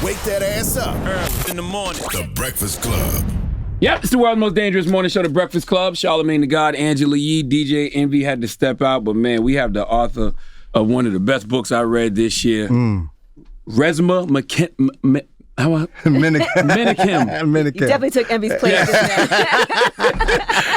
Wake that ass up. Early in the morning. The Breakfast Club. Yep, it's the world's most dangerous morning show, The Breakfast Club. Charlamagne the God, Angela Yee, DJ Envy had to step out, but man, we have the author of one of the best books I read this year, Resmaa Menakem. You definitely took Envy's place.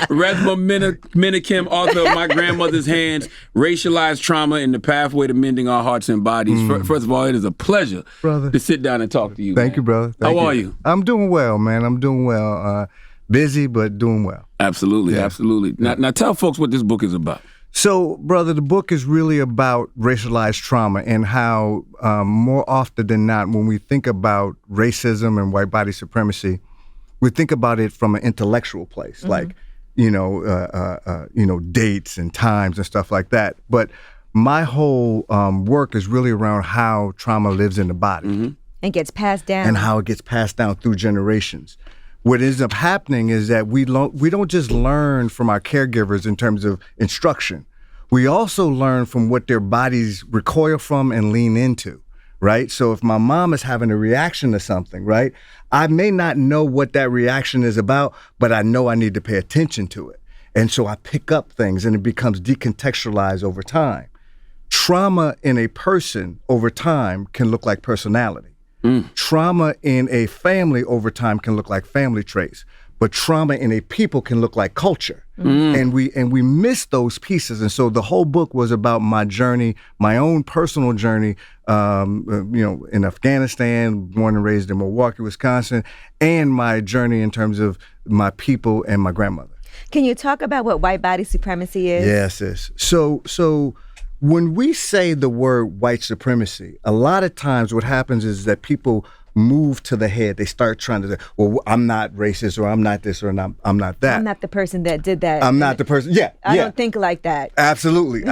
Resmaa Menakem, author of My Grandmother's Hands, Racialized Trauma and the Pathway to Mending Our Hearts and Bodies. First of all, it is a pleasure to sit down and talk to you. Thank you, brother. How are you? I'm doing well, man. I'm doing well. Busy, but doing well. Absolutely, absolutely. Now tell folks what this book is about. So, brother, the book is really about racialized trauma and how more often than not, when we think about racism and white body supremacy, we think about it from an intellectual place, like, dates and times and stuff like that. But my whole work is really around how trauma lives in the body. And gets passed down. And how it gets passed down through generations. What ends up happening is that we don't just learn from our caregivers in terms of instruction. We also learn from what their bodies recoil from and lean into, right? So if my mom is having a reaction to something, right, I may not know what that reaction is about, but I know I need to pay attention to it. And so I pick up things and it becomes decontextualized over time. Trauma in a person over time can look like personality. Trauma in a family over time can look like family traits, but trauma in a people can look like culture. And we miss those pieces. And so the whole book was about my journey, my own personal journey, in Afghanistan, born and raised in Milwaukee, Wisconsin, and my journey in terms of my people and my grandmother. Can you talk about what white body supremacy is? Yes, sis. So when we say the word white supremacy, a lot of times what happens is that people move to the head. They start trying to say, well, I'm not racist, or I'm not this, or I'm not that. I'm not the person that did that. I'm not the person. I don't think like that. Absolutely.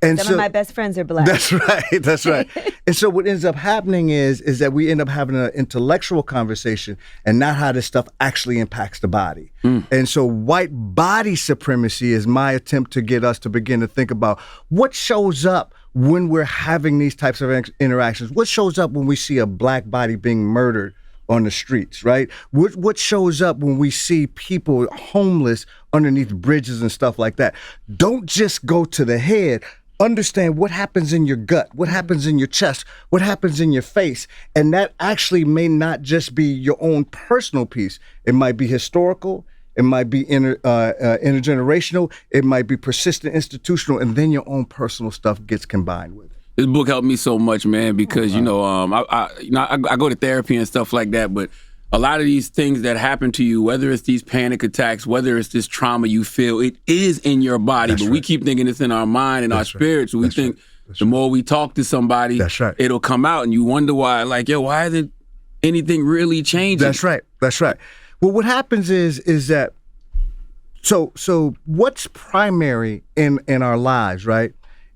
And Some of my best friends are black. That's right. And so what ends up happening is that we end up having an intellectual conversation and not how this stuff actually impacts the body. And so white body supremacy is my attempt to get us to begin to think about what shows up when we're having these types of interactions. What shows up when we see a black body being murdered on the streets, right? What shows up when we see people homeless underneath bridges and stuff like that? Don't just go to the head. Understand what happens in your gut, what happens in your chest, what happens in your face. And that actually may not just be your own personal piece. It might be historical. It might be intergenerational. It might be persistent institutional. And then your own personal stuff gets combined with it. This book helped me so much, man, because, I go to therapy and stuff like that, but a lot of these things that happen to you, whether it's these panic attacks, whether it's this trauma you feel, it is in your body. But we keep thinking it's in our mind and our spirit. So we think the more we talk to somebody, it'll come out. And you wonder why, why isn't anything really changing? That's right. Well, what happens is that, so what's primary in our lives, right,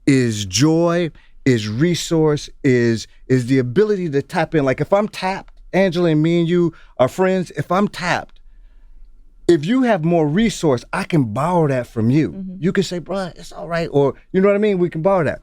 is joy, is resource, is the ability to tap in. Like if I'm tapped, Angela and me and you are friends, if I'm tapped, if you have more resource, I can borrow that from you. You can say, bro, it's all right. Or, you know what I mean? We can borrow that.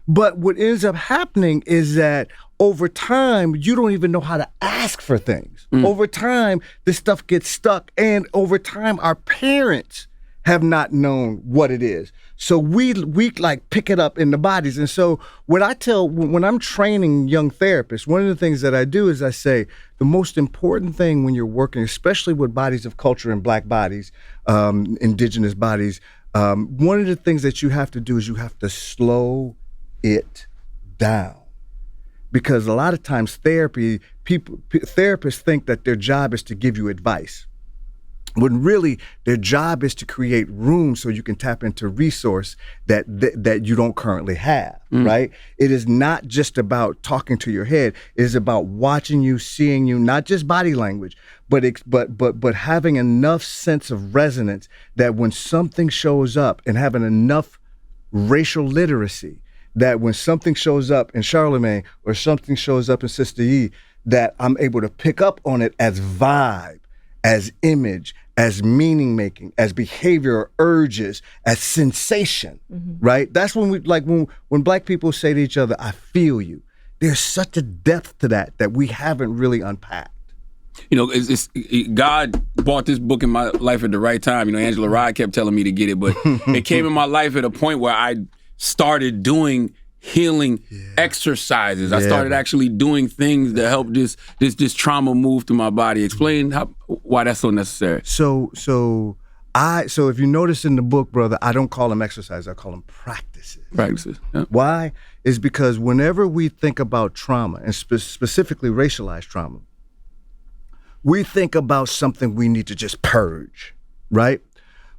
But what ends up happening is that over time, you don't even know how to ask for things. Over time, this stuff gets stuck. And over time, our parents have not known what it is. So we like pick it up in the bodies. And so what I tell, when I'm training young therapists, one of the things that I do is I say, the most important thing when you're working, especially with bodies of culture and black bodies, indigenous bodies, one of the things that you have to do is you have to slow it down. Because a lot of times therapists think that their job is to give you advice, when really their job is to create room so you can tap into resource that you don't currently have, right? It is not just about talking to your head. It is about watching you, seeing you, not just body language, but having enough sense of resonance that when something shows up, and having enough racial literacy that when something shows up in Charlamagne or something shows up in Sister Yee, that I'm able to pick up on it as vibe, as image, as meaning making, as behavior, urges, as sensation, right? That's when we when black people say to each other, I feel you. There's such a depth to that we haven't really unpacked. You know, God brought this book in my life at the right time. You know, Angela Rye kept telling me to get it, but it came in my life at a point where I started doing healing exercises. I started actually doing things that help this trauma move through my body. Explain why that's so necessary. So if you notice in the book, brother, I don't call them exercises. I call them practices. Practices. Yeah. Why? Is because whenever we think about trauma, and specifically racialized trauma, we think about something we need to just purge, right?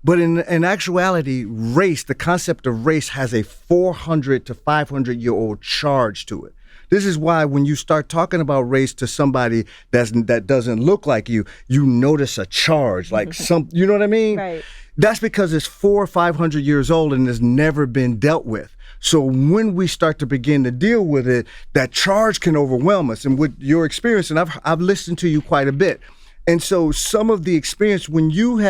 But in actuality, race, the concept of race has a 400 to 500-year-old charge to it. This is why when you start talking about race to somebody that doesn't look like you notice a charge, like you know what I mean? Right. That's because it's 400 or 500 years old and has never been dealt with. So when we start to begin to deal with it, that charge can overwhelm us. And with your experience, and I've listened to you quite a bit. And so some of the experience when you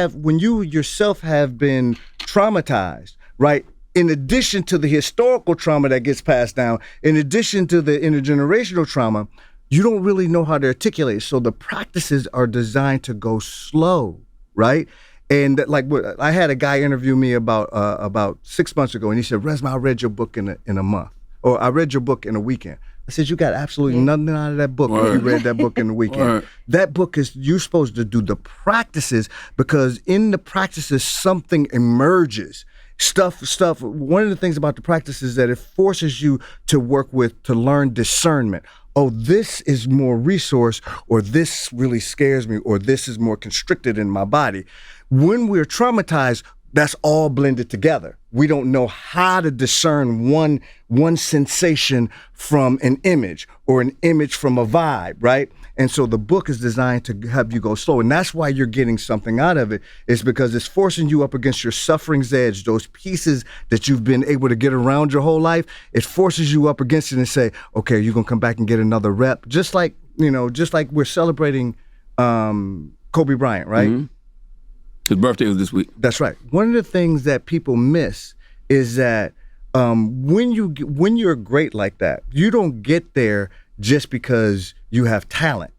yourself have been traumatized, right? In addition to the historical trauma that gets passed down, in addition to the intergenerational trauma, you don't really know how to articulate. So the practices are designed to go slow, right? And like I had a guy interview me about 6 months ago, and he said, "Resmaa, I read your book in a month, or I read your book in a weekend." I said, "You got absolutely nothing out of that book when you read that book in the weekend." That book you're supposed to do the practices, because in the practices something emerges. Stuff. One of the things about the practice is that it forces you to learn discernment. Oh, this is more resource, or this really scares me, or this is more constricted in my body. When we're traumatized, that's all blended together. We don't know how to discern one sensation from an image, or an image from a vibe, right? And so the book is designed to help you go slow. And that's why you're getting something out of it, is because it's forcing you up against your suffering's edge, those pieces that you've been able to get around your whole life. It forces you up against it and say, okay, you're going to come back and get another rep. Just like we're celebrating Kobe Bryant, right? Mm-hmm. His birthday was this week. That's right. One of the things that people miss is that when you're great like that, you don't get there just because you have talent.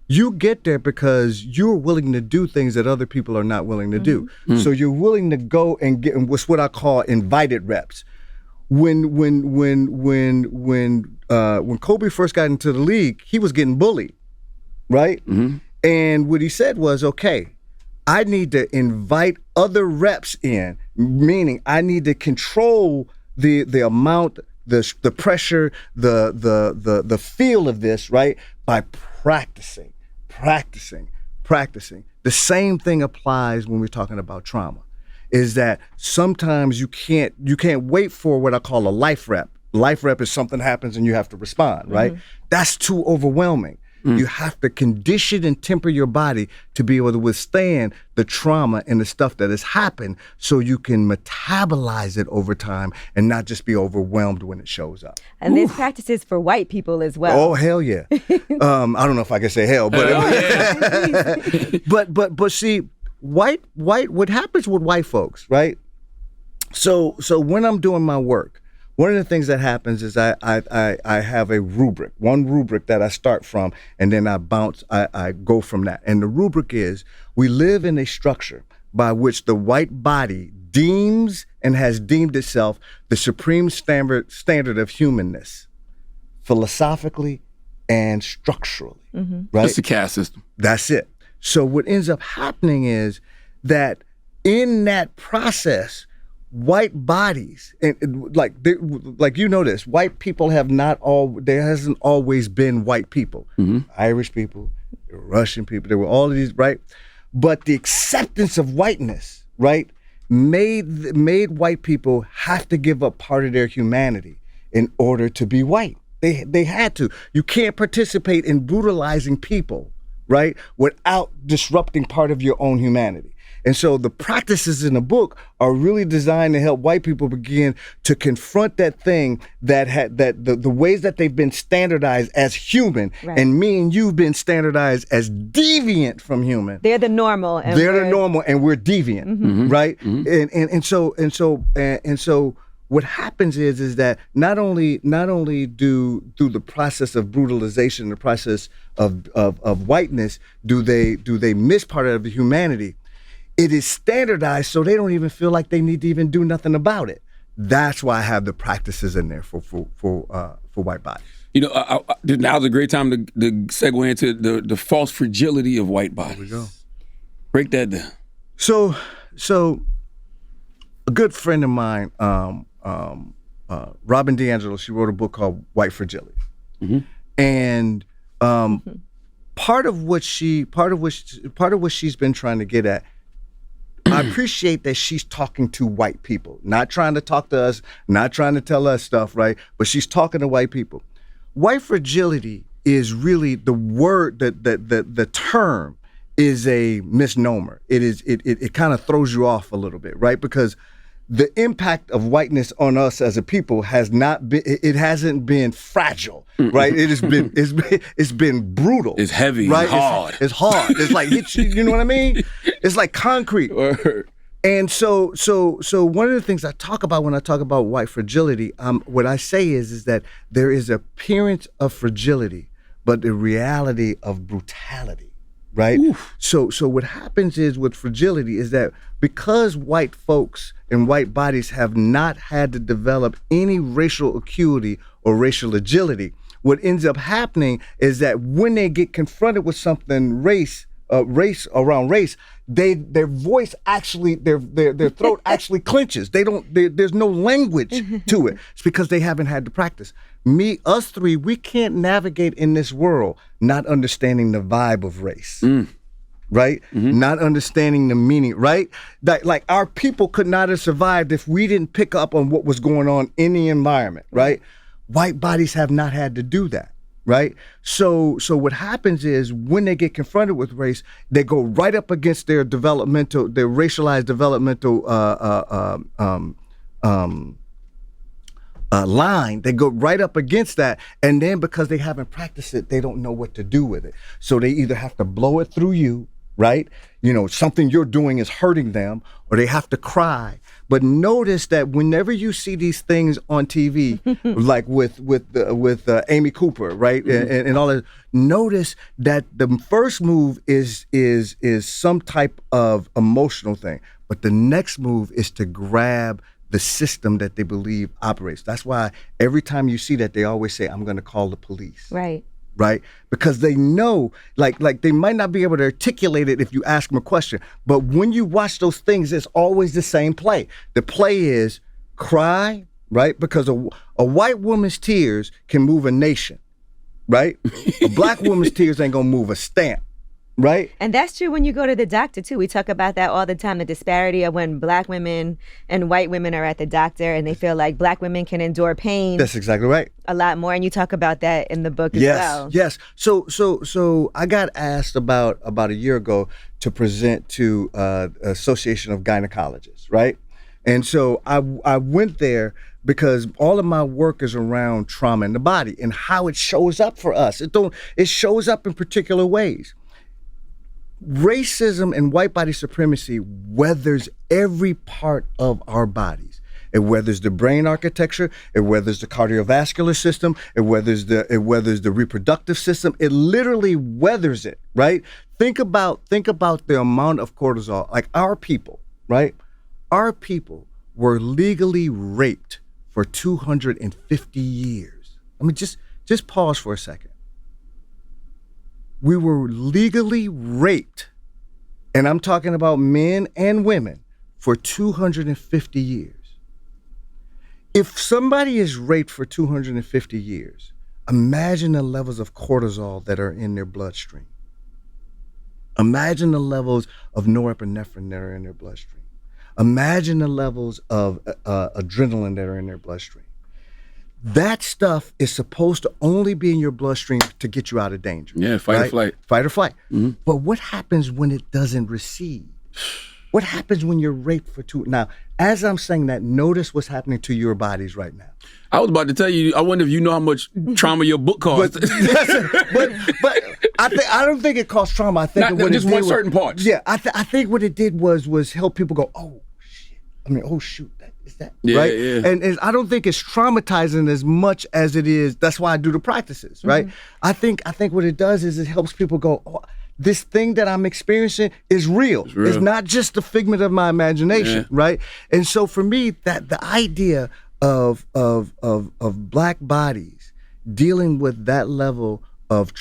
You get there because you're willing to do things that other people are not willing to do. Mm-hmm. So you're willing to go and get what's what I call invited reps. When Kobe first got into the league, he was getting bullied, right? Mm-hmm. And what he said was, okay, I need to invite other reps in, meaning I need to control the amount, the pressure, the feel of this, right? By practicing. The same thing applies when we're talking about trauma, is that sometimes you can't wait for what I call a life rep. Life rep is something happens and you have to respond, right? Mm-hmm. That's too overwhelming. You have to condition and temper your body to be able to withstand the trauma and the stuff that has happened, so you can metabolize it over time and not just be overwhelmed when it shows up. And there's practices for white people as well. Oh, hell yeah. I don't know if I can say hell, but but see, white what happens with white folks, right? So when I'm doing my work, one of the things that happens is I have one rubric that I start from, and then I go from that. And the rubric is, we live in a structure by which the white body deems and has deemed itself the supreme standard of humanness, philosophically and structurally, right? It's the caste system. That's it. So what ends up happening is that in that process, white bodies, and like you know this, white people there hasn't always been white people. Mm-hmm. Irish people, Russian people, there were all of these, right? But the acceptance of whiteness, right, made white people have to give up part of their humanity in order to be white. They had to. You can't participate in brutalizing people, right, without disrupting part of your own humanity. And so the practices in the book are really designed to help white people begin to confront that thing that the ways that they've been standardized as human, right, and me and you've been standardized as deviant from human. They're the normal. And we're deviant, right? Mm-hmm. And so what happens is that not only do through the process of brutalization, the process of whiteness, do they miss part of the humanity. It is standardized, so they don't even feel like they need to even do nothing about it. That's why I have the practices in there for white bodies. Now's a great time to segue into the false fragility of white bodies. Here we go. Break that down. So a good friend of mine, Robin DiAngelo, she wrote a book called White Fragility, and part of what she's been trying to get at. I appreciate that she's talking to white people, not trying to talk to us, not trying to tell us stuff, right? But she's talking to white people. White fragility is really the word, the term is a misnomer. It kind of throws you off a little bit, right? Because the impact of whiteness on us as a people hasn't been fragile, right? It's been brutal. It's heavy, right? hard. It's hard. It's like hits you. You know what I mean? It's like concrete. And so one of the things I talk about when I talk about white fragility, what I say is that there is appearance of fragility, but the reality of brutality. Right? Oof. So what happens is with fragility is that because white folks and white bodies have not had to develop any racial acuity or racial agility, what ends up happening is that when they get confronted with something race, their voice actually, their throat actually clenches. There's no language to it. It's because they haven't had to practice. Us three, we can't navigate in this world not understanding the vibe of race. Right? Not understanding the meaning, right? Like our people could not have survived if we didn't pick up on what was going on in the environment, right? White bodies have not had to do that. Right? So what happens is when they get confronted with race, they go right up against their racialized developmental line. They go right up against that, and then because they haven't practiced it, they don't know what to do with it. So they either have to blow it through you, right? Something you're doing is hurting them, or they have to cry. But notice that whenever you see these things on TV, like with Amy Cooper, right, and all that, notice that the first move is some type of emotional thing, but the next move is to grab the system that they believe operates. That's why every time you see that, they always say, "I'm going to call the police." Right. Right? Because they know, like they might not be able to articulate it if you ask them a question, but when you watch those things, it's always the same play. The play is cry, right? Because a white woman's tears can move a nation, right? A black woman's tears ain't gonna move a stamp. Right? And that's true when you go to the doctor, too. We talk about that all the time, the disparity of when black women and white women are at the doctor and they feel like black women can endure pain. That's exactly right. A lot more. And you talk about that in the book as well. Yes. So I got asked about a year ago to present to Association of Gynecologists, right? And so I went there because all of my work is around trauma in the body and how it shows up for us. It shows up in particular ways. Racism and white body supremacy weathers every part of our bodies. It weathers the brain architecture. It weathers the cardiovascular system. It weathers the reproductive system. It literally weathers it, right? Think about the amount of cortisol. Like our people, right? Our people were legally raped for 250 years. I mean, just pause for a second. We were legally raped, and I'm talking about men and women, for 250 years. If somebody is raped for 250 years, imagine the levels of cortisol that are in their bloodstream. Imagine the levels of norepinephrine that are in their bloodstream. Imagine the levels of adrenaline that are in their bloodstream. That stuff is supposed to only be in your bloodstream to get you out of danger. Yeah, fight or flight. Fight or flight. Mm-hmm. But what happens when it doesn't recede? What happens when you're raped for two? Now, as I'm saying that, notice what's happening to your bodies right now. I was about to tell you, I wonder if you know how much trauma your book cost. But I don't think it caused trauma. I think what just one certain parts. Yeah, I think what it did was help people go, oh shit. I mean, oh shoot, is that Yeah, right? yeah. And I don't think it's traumatizing as much as it is. That's why I do the practices, right? I think what it does is it helps people go, oh, this thing that I'm experiencing is real. It's not just a figment of my imagination, right? And so for me, that the idea of black bodies dealing with that level of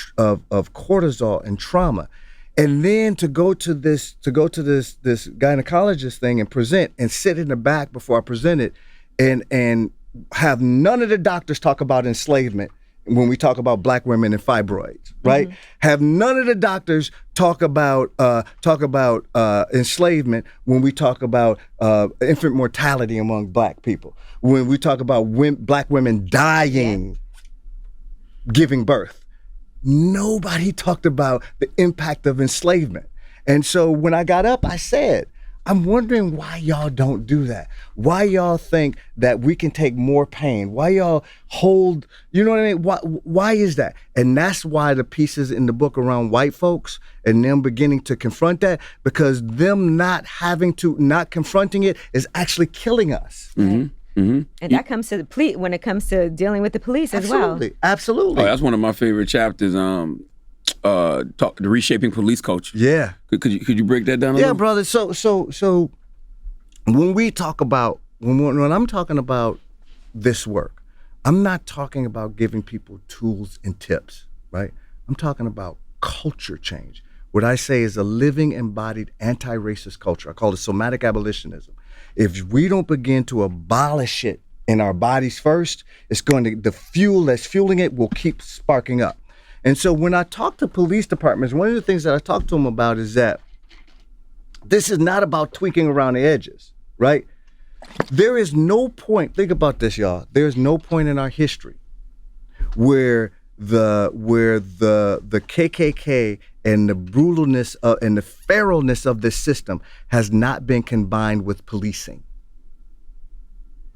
cortisol and trauma, and then to go to this gynecologist thing and present and sit in the back before I present it, and have none of the doctors talk about enslavement when we talk about black women and fibroids, right? Have none of the doctors talk about enslavement when we talk about infant mortality among black people. When we talk about black women dying, giving birth, nobody talked about the impact of enslavement. And so when I got up, I said, I'm wondering why y'all don't do that. Why y'all think that we can take more pain? Why y'all hold, you know what I mean? Why is that? And that's why the pieces in the book around white folks and them beginning to confront that, because them not confronting it is actually killing us. And that comes to the when it comes to dealing with the police as well. Absolutely. Oh, that's one of my favorite chapters. The reshaping police culture. Yeah. Could you break that down a little? Yeah, brother. So when we talk about when I'm talking about this work, I'm not talking about giving people tools and tips, right? I'm talking about culture change. What I say is a living, embodied anti-racist culture. I call it somatic abolitionism. If we don't begin to abolish it in our bodies first, the fuel that's fueling it will keep sparking up. And so when I talk to police departments, one of the things that I talk to them about is that this is not about tweaking around the edges, right? There is no point, think about this, y'all. There's no point in our history where the KKK and the brutalness and the feralness of this system has not been combined with policing.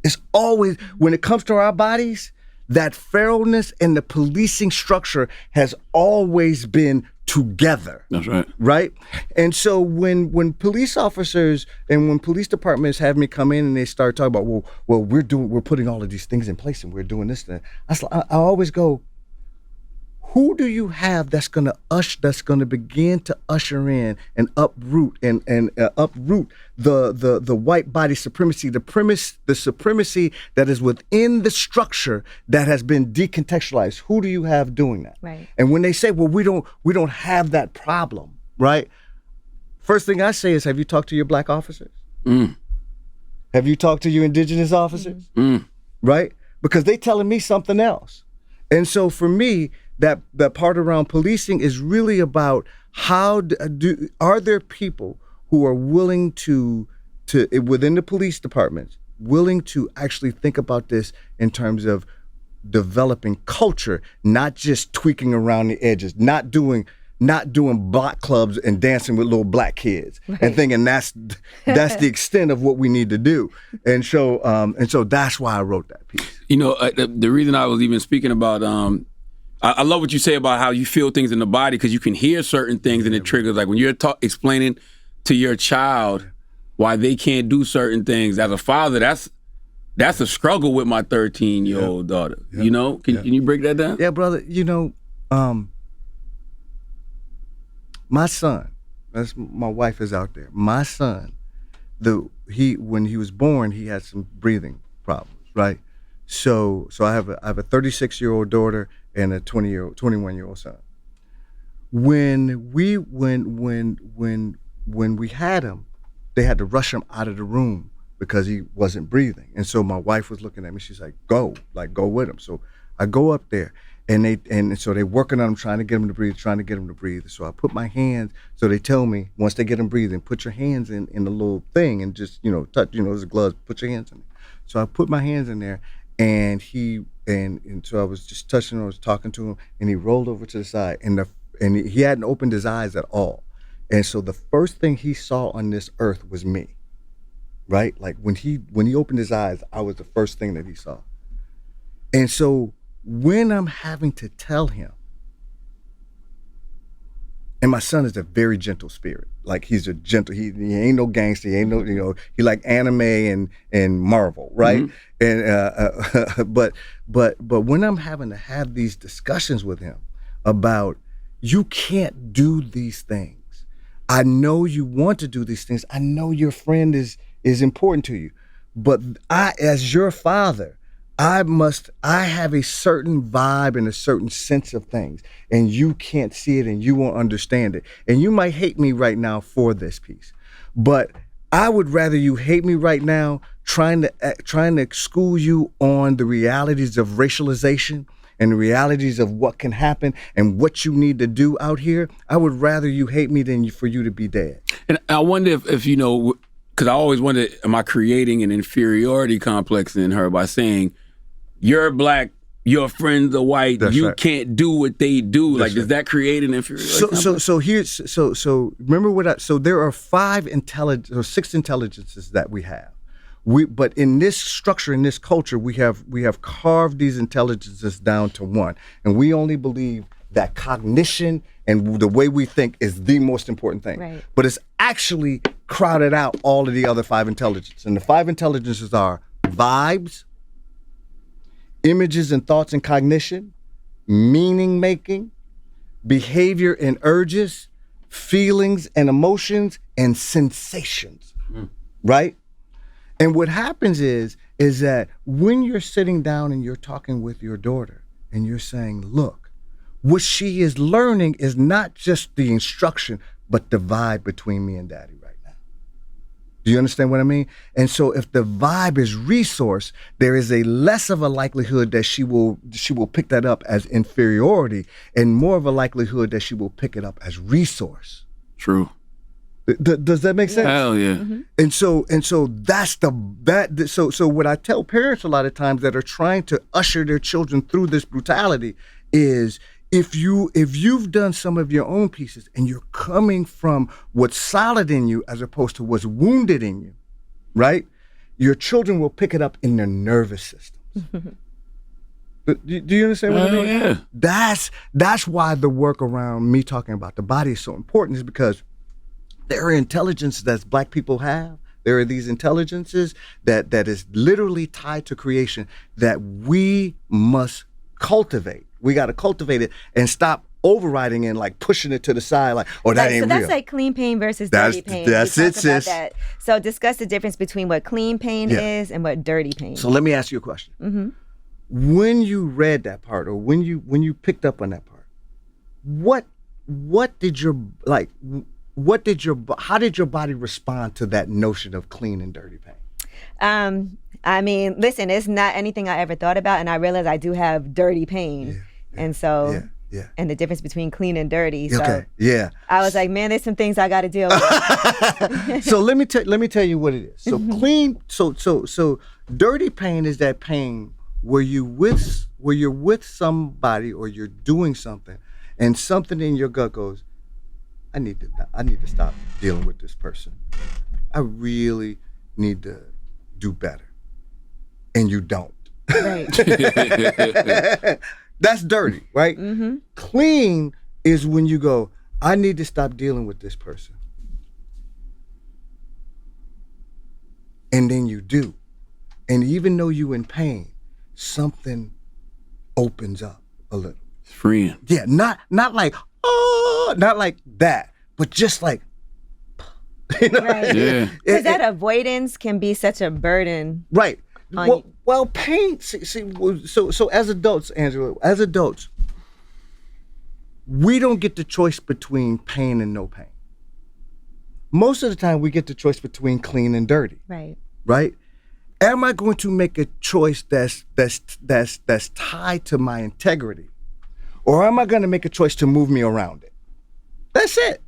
It's always, when it comes to our bodies, that feralness and the policing structure has always been together. That's right. Right? And so when police officers and when police departments have me come in and they start talking about, well, we're putting all of these things in place and we're doing this, I always go, who do you have that's going to begin to usher in and uproot uproot the white body supremacy, the supremacy that is within the structure that has been decontextualized? Who do you have doing that? Right. And when they say, well, we don't have that problem, right? First thing I say is, have you talked to your black officers? Have you talked to your indigenous officers? Right? Because they telling me something else. And so for me, that part around policing is really about are there people who are willing to within the police departments, willing to actually think about this in terms of developing culture, not just tweaking around the edges, not doing block clubs and dancing with little black kids, and thinking that's the extent of what we need to do. And so that's why I wrote that piece. You know, the reason I was even speaking about I love what you say about how you feel things in the body, because you can hear certain things and it triggers. Like when you're explaining to your child why they can't do certain things. As a father, that's a struggle with my 13-year-old daughter. Yeah. You know, can you break that down? Yeah, brother. You know, my son, my wife is out there. My son, when he was born, he had some breathing problems, right? So I have a 36-year-old daughter and a 21-year-old son. When we had him, they had to rush him out of the room because he wasn't breathing. And so my wife was looking at me. She's like, go with him. So I go up there, and so they're working on him, trying to get him to breathe. So I put my hands. So they tell me, once they get him breathing, put your hands in the little thing and just touch. There's gloves. Put your hands in it. So I put my hands in there. And so I was just touching him, I was talking to him, and he rolled over to the side, and he hadn't opened his eyes at all. And so the first thing he saw on this earth was me, right? Like when he opened his eyes, I was the first thing that he saw. And so when I'm having to tell him, And my son is a very gentle spirit. Like he's a gentle, he ain't no gangster, he ain't no, he like anime and Marvel, right? And but when I'm having to have these discussions with him about you can't do these things. I know you want to do these things. I know your friend is important to you. But I, as your father, I have a certain vibe and a certain sense of things, and you can't see it and you won't understand it. And you might hate me right now for this piece, but I would rather you hate me right now trying to school you on the realities of racialization and the realities of what can happen and what you need to do out here. I would rather you hate me than for you to be dead. And I wonder if because I always wonder, am I creating an inferiority complex in her by saying, you're black, your friends are white, That's you right. can't do what they do. That's Like, does that create an inferiority complex? So remember so there are 6 intelligences that we have. But in this structure, in this culture, we have carved these intelligences down to one. And we only believe that cognition and the way we think is the most important thing. Right. But it's actually crowded out all of the other 5 intelligences. And the 5 intelligences are vibes, images and thoughts and cognition, meaning making, behavior and urges, feelings and emotions, and sensations, right? And what happens is that when you're sitting down and you're talking with your daughter and you're saying, look, what she is learning is not just the instruction, but the vibe between me and daddy right now. Do you understand what I mean? And so if the vibe is resource, there is a less of a likelihood that she will pick that up as inferiority and more of a likelihood that she will pick it up as resource. True. Does that make sense? Hell yeah. Mm-hmm. And so that's so what I tell parents a lot of times that are trying to usher their children through this brutality is if you've done some of your own pieces and you're coming from what's solid in you as opposed to what's wounded in you, right? Your children will pick it up in their nervous systems. Do you understand what I mean? Yeah. That's why the work around me talking about the body is so important, is because there are intelligences that black people have. There are these intelligences that is literally tied to creation that we must cultivate. We got to cultivate it and stop overriding and like pushing it to the side like, oh, that ain't real. So that's real. like clean pain versus dirty pain. That's it, sis. So discuss the difference between what clean pain is and what dirty pain. So let me ask you a question. Mm-hmm. When you read that part, or when you picked up on that part, how did your body respond to that notion of clean and dirty pain? I mean, listen, it's not anything I ever thought about, and I realize I do have dirty pain. And so, and the difference between clean and dirty. So I was like, man, there's some things I got to deal with. So let me tell you what it is. So clean, so dirty pain is that pain where you're with somebody or you're doing something, and something in your gut goes, I need to stop dealing with this person. I really need to do better. And you don't. Right. That's dirty, right? Mm-hmm. Clean is when you go, I need to stop dealing with this person. And then you do. And even though you're in pain, something opens up a little. It's freeing. Yeah, not like, oh, not like that, but just like, you know? Right. Yeah. Because that avoidance can be such a burden. Right. Well, pain. So as adults, Angela, we don't get the choice between pain and no pain. Most of the time, we get the choice between clean and dirty. Right. Right. Am I going to make a choice that's tied to my integrity, or am I going to make a choice to move me around it? That's it.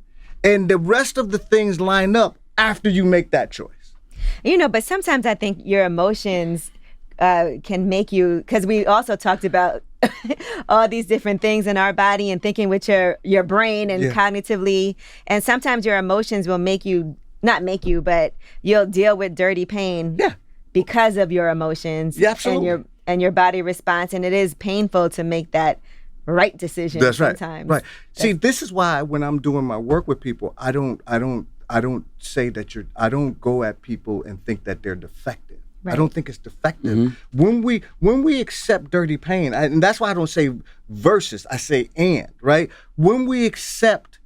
And the rest of the things line up after you make that choice. But sometimes I think your emotions can make you, because we also talked about all these different things in our body and thinking with your brain and cognitively. And sometimes your emotions will but you'll deal with dirty pain because of your emotions Yeah, absolutely. and your body response. And it is painful to make that right decision. That's right. Sometimes. Right. See, this is why when I'm doing my work with people, I don't say that I don't go at people and think that they're defective. Right. I don't think it's defective. When we accept dirty pain, and that's why I don't say versus, I say and, right? When we accept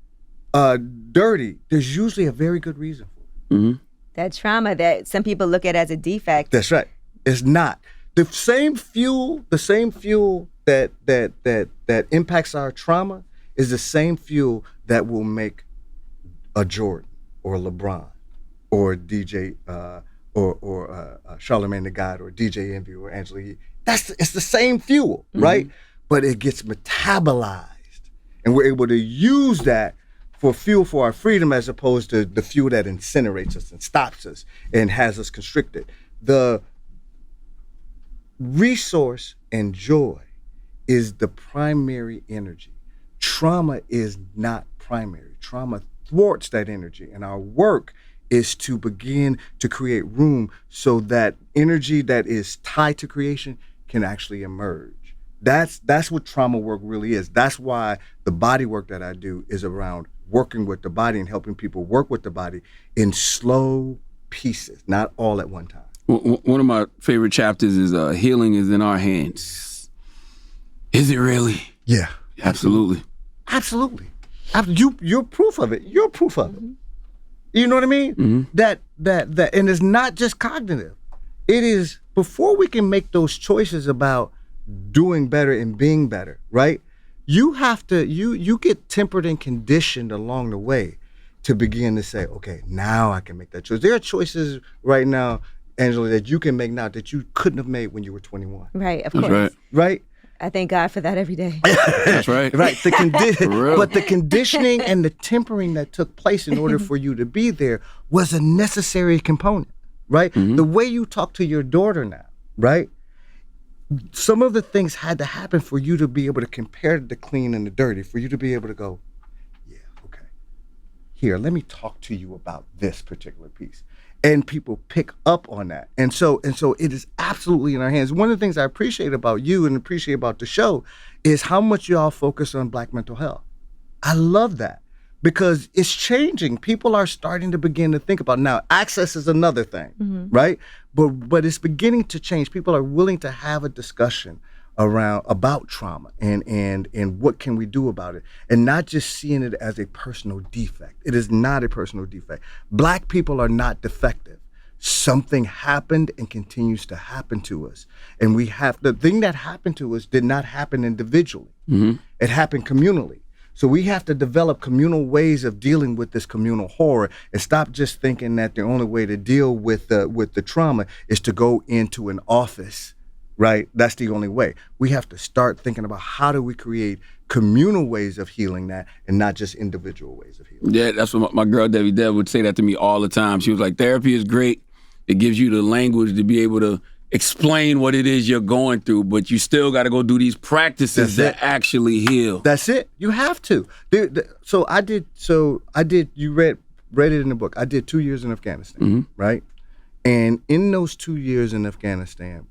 dirty, there's usually a very good reason for it. That trauma that some people look at as a defect. That's right. It's not. The same fuel that impacts our trauma is the same fuel that will make a Jordan or a LeBron or DJ or Charlamagne the God or DJ Envy or Angela Yee. It's the same fuel, right? But it gets metabolized, and we're able to use that for fuel for our freedom as opposed to the fuel that incinerates us and stops us and has us constricted. The resource and joy is the primary energy. Trauma is not primary. Trauma thwarts that energy, and our work is to begin to create room so that energy that is tied to creation can actually emerge. That's what trauma work really is. That's why the body work that I do is around working with the body and helping people work with the body in slow pieces, not all at one time. One of my favorite chapters is Healing is in Our Hands. Is it really? Yeah. Absolutely. Absolutely. You're proof of it. You're proof of it. You know what I mean? That and it's not just cognitive. It is, before we can make those choices about doing better and being better, right? You have to, you get tempered and conditioned along the way to begin to say, okay, now I can make that choice. There are choices right now, Angela, that you can make now that you couldn't have made when you were 21. Right, of course. Right. Right? I thank God for that every day. That's right. Right. But the conditioning and the tempering that took place in order for you to be there was a necessary component, right? The way you talk to your daughter now, right? Some of the things had to happen for you to be able to compare the clean and the dirty, for you to be able to go, yeah, okay. Here, let me talk to you about this particular piece. And people pick up on that. And so it is absolutely in our hands. One of the things I appreciate about you and appreciate about the show is how much y'all focus on Black mental health. I love that because it's changing. People are starting to begin to think about it. Now, access is another thing, right? But it's beginning to change. People are willing to have a discussion about trauma and what can we do about it, and not just seeing it as a personal defect. It is not a personal defect. Black people are not defective. Something happened and continues to happen to us, and the thing that happened to us did not happen individually. It happened communally. So we have to develop communal ways of dealing with this communal horror and stop just thinking that the only way to deal with the trauma is to go into an office. Right? That's the only way. We have to start thinking about how do we create communal ways of healing that and not just individual ways of healing. Yeah, that's what my girl Debbie Deb would say that to me all the time. She was like, therapy is great. It gives you the language to be able to explain what it is you're going through, but you still got to go do these practices that actually heal. That's it. You have to. So I did, you read it in the book. I did 2 years in Afghanistan, right? And in those 2 years in Afghanistan,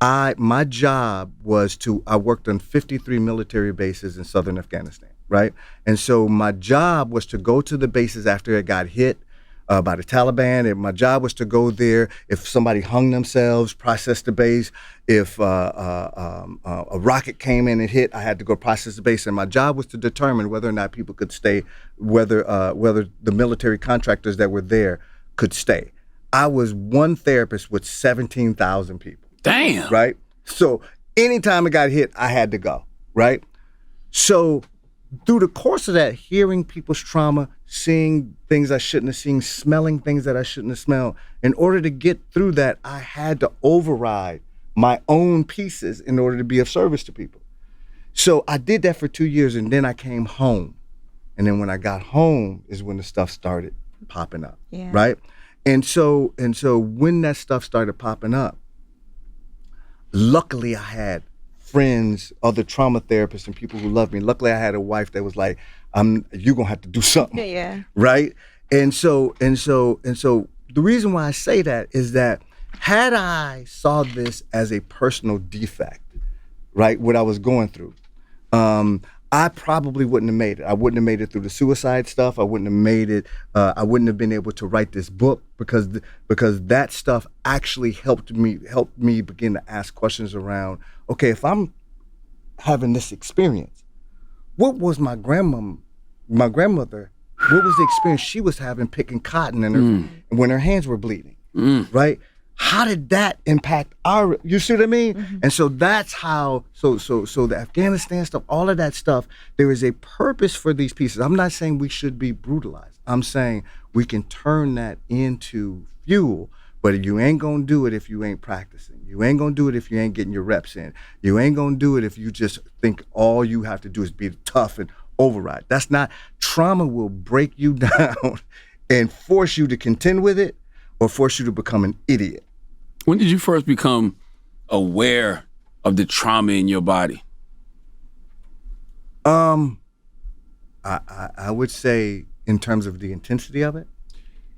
my job was I worked on 53 military bases in southern Afghanistan, right? And so my job was to go to the bases after it got hit by the Taliban. And my job was to go there if somebody hung themselves, process the base. If a rocket came in and hit, I had to go process the base. And my job was to determine whether or not people could stay, whether the military contractors that were there could stay. I was one therapist with 17,000 people. Damn. Right? So anytime it got hit, I had to go, right? So through the course of that, hearing people's trauma, seeing things I shouldn't have seen, smelling things that I shouldn't have smelled, in order to get through that, I had to override my own pieces in order to be of service to people. So I did that for 2 years, and then I came home. And then when I got home is when the stuff started popping up, right? And so when that stuff started popping up, luckily I had friends, other trauma therapists and people who loved me. Luckily I had a wife that was like, you're gonna have to do something. Yeah. Right? And so the reason why I say that is that had I saw this as a personal defect, right, what I was going through, I probably wouldn't have made it. I wouldn't have made it through the suicide stuff. I wouldn't have made it. I wouldn't have been able to write this book because that stuff actually helped me begin to ask questions around, okay, if I'm having this experience, what was my grandmother, what was the experience she was having picking cotton when her hands were bleeding, right? How did that impact you see what I mean? Mm-hmm. And so that's how, so the Afghanistan stuff, all of that stuff, there is a purpose for these pieces. I'm not saying we should be brutalized. I'm saying we can turn that into fuel, but you ain't gonna do it if you ain't practicing. You ain't gonna do it if you ain't getting your reps in. You ain't gonna do it if you just think all you have to do is be tough and override. That's not, trauma will break you down and force you to contend with it or force you to become an idiot. When did you first become aware of the trauma in your body? I would say in terms of the intensity of it.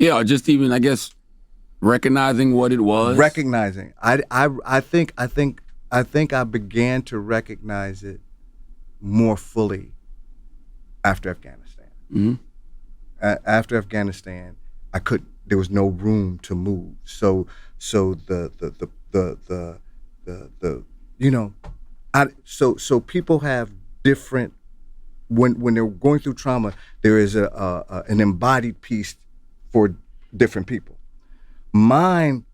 Yeah, or just even, I guess, recognizing what it was. Recognizing. I think I began to recognize it more fully after Afghanistan. Mm-hmm. After Afghanistan, there was no room to move. So people have different, when they're going through trauma, there is an embodied piece for different people. Mine,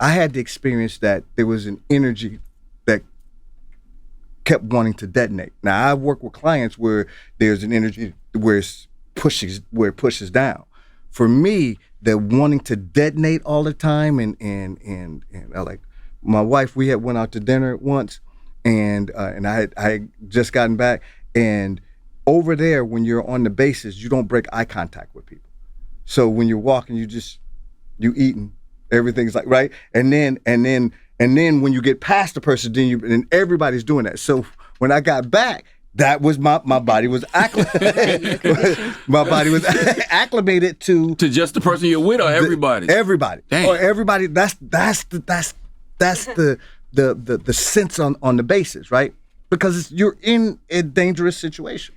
I had the experience that there was an energy that kept wanting to detonate. Now I work with clients where there's an energy where it pushes down. For me, the wanting to detonate all the time, and I like my wife. We went out to dinner once, and I had just gotten back, and over there when you're on the bases, you don't break eye contact with people. So when you're walking, you eating, everything's like right, and then when you get past the person, then everybody's doing that. So when I got back, that was my body was acclimated. My body was acclimated to just the person you're with, or everybody. Everybody, Dang. or everybody. That's the sense on the basis, right? Because you're in a dangerous situation.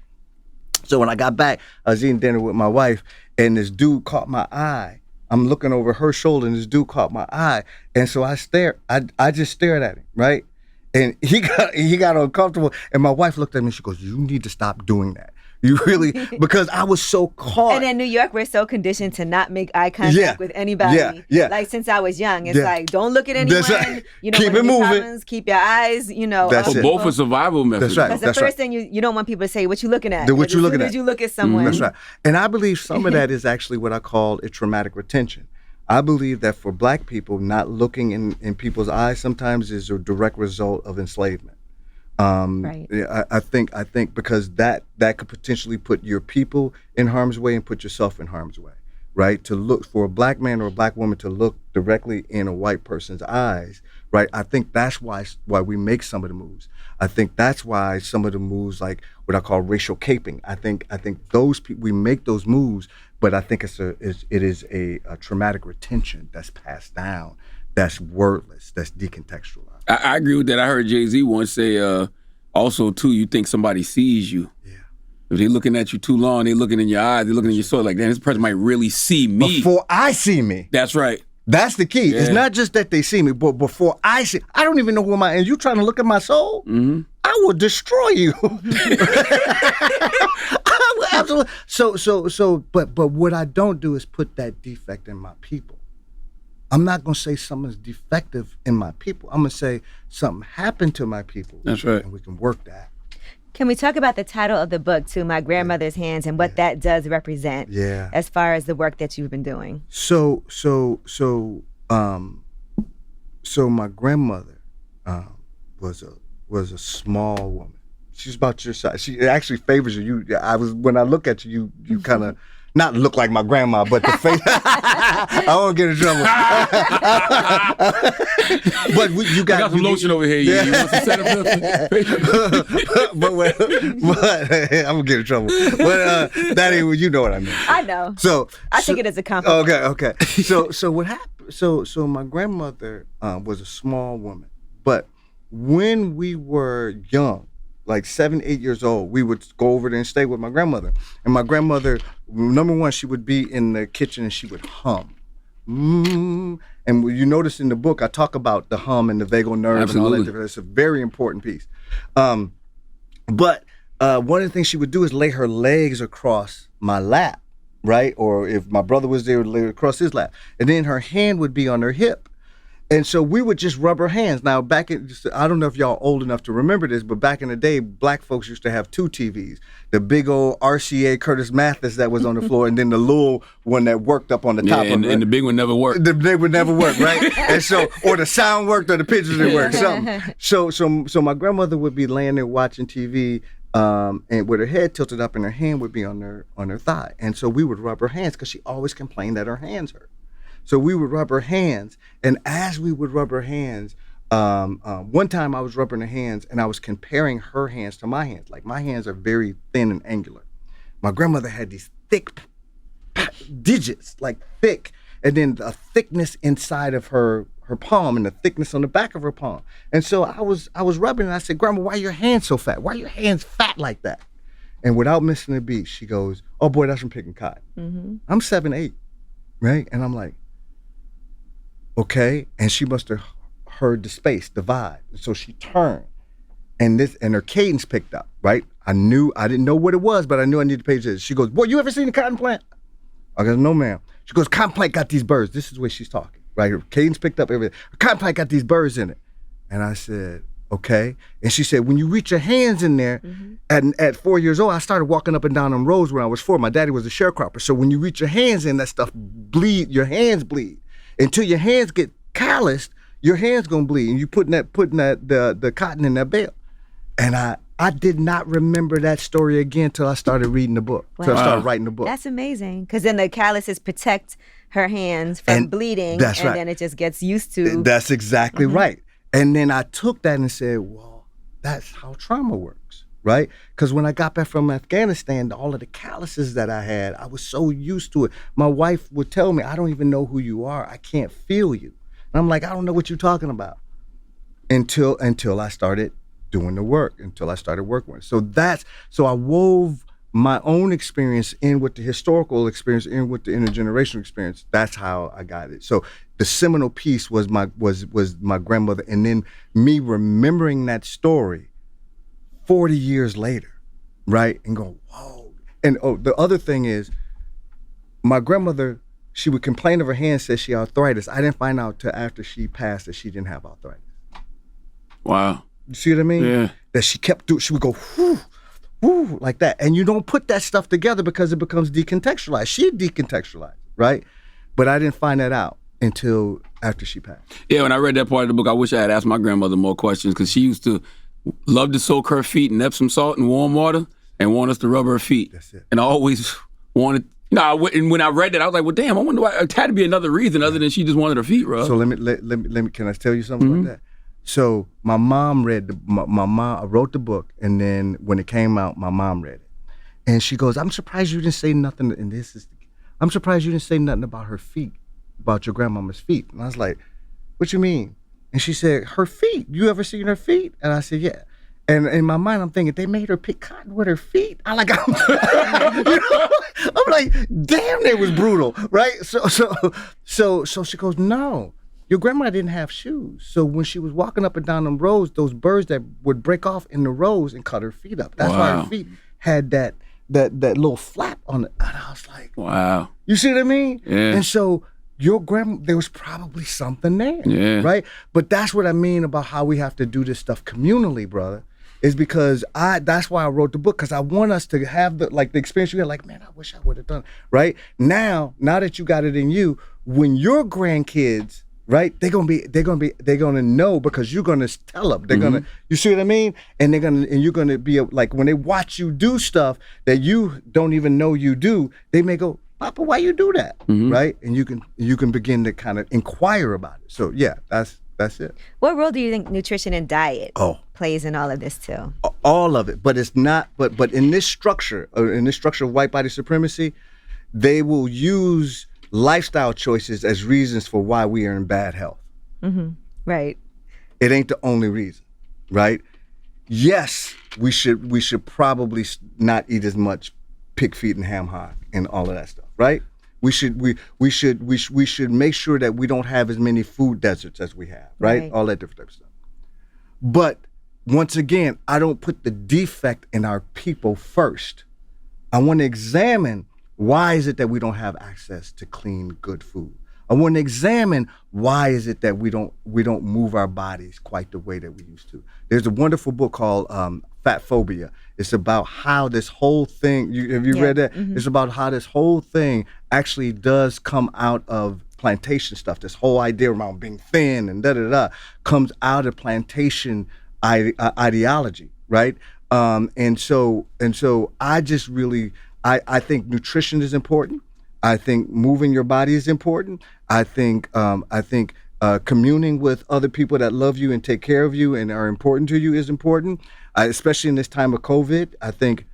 So when I got back, I was eating dinner with my wife, and this dude caught my eye. I'm looking over her shoulder, and this dude caught my eye, and so I just stared at him, right? And he got uncomfortable, and my wife looked at me and she goes, "You need to stop doing that. You really," because I was so caught. And in New York, we're so conditioned to not make eye contact with anybody. Yeah. Like since I was young, it's like, don't look at anyone. Right. Keep it moving. Keep your eyes, That's both a survival method. That's right. That's the first thing you don't want people to say, what you looking at. What you looking at. As you look at someone. That's right. And I believe some of that is actually what I call a traumatic retention. I believe that for Black people, not looking in people's eyes sometimes is a direct result of enslavement. Right. I think because that could potentially put your people in harm's way and put yourself in harm's way, right? To look for a Black man or a Black woman to look directly in a white person's eyes, right? I think that's why we make some of the moves. I think that's why some of the moves, like what I call racial caping, I think those people, we make those moves, but I think it is a traumatic retention that's passed down, that's wordless, that's decontextualized. I agree with that. I heard Jay-Z once say, also too, you think somebody sees you. Yeah. If they're looking at you too long, they're looking in your eyes, they're looking in your soul, like, damn, this person might really see me. Before I see me. That's right. That's the key. Yeah. It's not just that they see me, but before I see, I don't even know who am I, and you trying to look at my soul? Mm-hmm. I will destroy you. I will absolutely. But what I don't do is put that defect in my people. I'm not going to say someone's defective in my people. I'm going to say something happened to my people. That's right. And we can work that. Can we talk about the title of the book, too, My Grandmother's Hands, and what that does represent as far as the work that you've been doing? So my grandmother was a small woman. She's about your size. She actually favors you. When I look at you, you kind of not look like my grandma, but the face. I won't get in trouble. But you got. I got some lotion over here. You want some setup? but I'm gonna get in trouble. But that ain't. You know what I mean. I know. So I take it as a compliment. Okay. So what happened? So my grandmother was a small woman, but when we were young, like 7, 8 years old, we would go over there and stay with my grandmother. And my grandmother, number one, she would be in the kitchen and she would hum. And you notice in the book, I talk about the hum and the vagal nerves and all that. It's a very important piece. But one of the things she would do is lay her legs across my lap, right? Or if my brother was there, lay it across his lap. And then her hand would be on her hip. And so we would just rub her hands. Now, I don't know if y'all old enough to remember this, but back in the day, black folks used to have 2 TVs. The big old RCA Curtis Mathis that was on the floor, and then the little one that worked up on the top of it. And the big one never worked. The big one never worked, right? And so, or the sound worked or the pictures didn't work, something. So my grandmother would be laying there watching TV, and with her head tilted up and her hand would be on her thigh. And so we would rub her hands because she always complained that her hands hurt. So we would rub her hands, and as we would rub her hands, one time I was rubbing her hands and I was comparing her hands to my hands. Like, my hands are very thin and angular. My grandmother had these thick digits, like thick, and then a thickness inside of her palm and the thickness on the back of her palm. And so I was rubbing and I said, Grandma, why are your hands so fat? Why are your hands fat like that? And without missing a beat, she goes, oh boy, that's from picking cotton. Mm-hmm. I'm 7, 8, right? And I'm like, okay, and she must have heard the space, the vibe. So she turned, and her cadence picked up, right? I didn't know what it was, but I knew I needed to pay attention. She goes, boy, you ever seen a cotton plant? I go, no, ma'am. She goes, cotton plant got these birds. This is the way she's talking, right? Her cadence picked up everything. Her cotton plant got these birds in it. And I said, okay. And she said, when you reach your hands in there, at 4 years old, I started walking up and down them roads when I was 4. My daddy was a sharecropper. So when you reach your hands in, that stuff your hands bleed. Until your hands get calloused, your hands gonna bleed, and you putting the cotton in that bale. And I did not remember that story again till I started reading the book. Wow. Till I started writing the book. That's amazing, because then the calluses protect her hands from bleeding, that's right. And then it just gets used to. That's exactly right. And then I took that and said, well, that's how trauma works. Right? Because when I got back from Afghanistan, all of the calluses that I had, I was so used to it. My wife would tell me, I don't even know who you are. I can't feel you. And I'm like, I don't know what you're talking about. Until I started doing the work, until I started working with it. So I wove my own experience in with the historical experience, in with the intergenerational experience. That's how I got it. So the seminal piece was my grandmother, and then me remembering that story 40 years later, right? And go, whoa. And the other thing is, my grandmother, she would complain of her hands, said she had arthritis. I didn't find out till after she passed that she didn't have arthritis. Wow. You see what I mean? Yeah. That she would go, whoo, whoo, like that. And you don't put that stuff together because it becomes decontextualized. She decontextualized, right? But I didn't find that out until after she passed. Yeah, when I read that part of the book, I wish I had asked my grandmother more questions, because she used to love to soak her feet in Epsom salt and warm water and want us to rub her feet. That's it. And I always wanted, and when I read that, I was like, well, damn, I wonder why. It had to be another reason other than she just wanted her feet rubbed. So let me, can I tell you something about that? So my mom I wrote the book, and then when it came out, my mom read it. And she goes, I'm surprised you didn't say nothing, I'm surprised you didn't say nothing about her feet, about your grandmama's feet. And I was like, what you mean? And she said, her feet, you ever seen her feet? And I said, yeah. And in my mind, I'm thinking, they made her pick cotton with her feet. I'm like, damn, it was brutal, right? So she goes, no, your grandma didn't have shoes. So when she was walking up and down them roads, those birds that would break off in the rows and cut her feet up. That's why her feet had that little flap on it. And I was like, wow. You see what I mean? Yeah. And so your grandma, there was probably something there, right? But that's what I mean about how we have to do this stuff communally, brother, is because that's why I wrote the book, because I want us to have the experience you had, like, man, I wish I would have done it, right? Now that you got it in you, when your grandkids, right, they're gonna know, because you're gonna tell them. They're gonna, you see what I mean? And you're gonna be like, when they watch you do stuff that you don't even know you do, they may go, Papa, why you do that? Right? And you can begin to kind of inquire about it. So yeah, that's it. What role do you think nutrition and diet plays in all of this too? All of it, but it's not. But in this structure of white body supremacy, they will use lifestyle choices as reasons for why we are in bad health. Right. It ain't the only reason, right? yes, we should probably not eat as much pig feet and ham hock and all of that stuff, right? We should make sure that we don't have as many food deserts as we have, right? All that different type of stuff. But once again, I don't put the defect in our people first. I want to examine why is it that we don't have access to clean, good food. I want to examine why is it that we don't move our bodies quite the way that we used to. There's a wonderful book called Fat Phobia. It's about how this whole thing, have you read that? Mm-hmm. It's about how this whole thing actually does come out of plantation stuff. This whole idea around being thin and comes out of plantation ideology, right? And so I just really, I think nutrition is important. I think moving your body is important. I think communing with other people that love you and take care of you and are important to you is important. Especially in this time of COVID, I think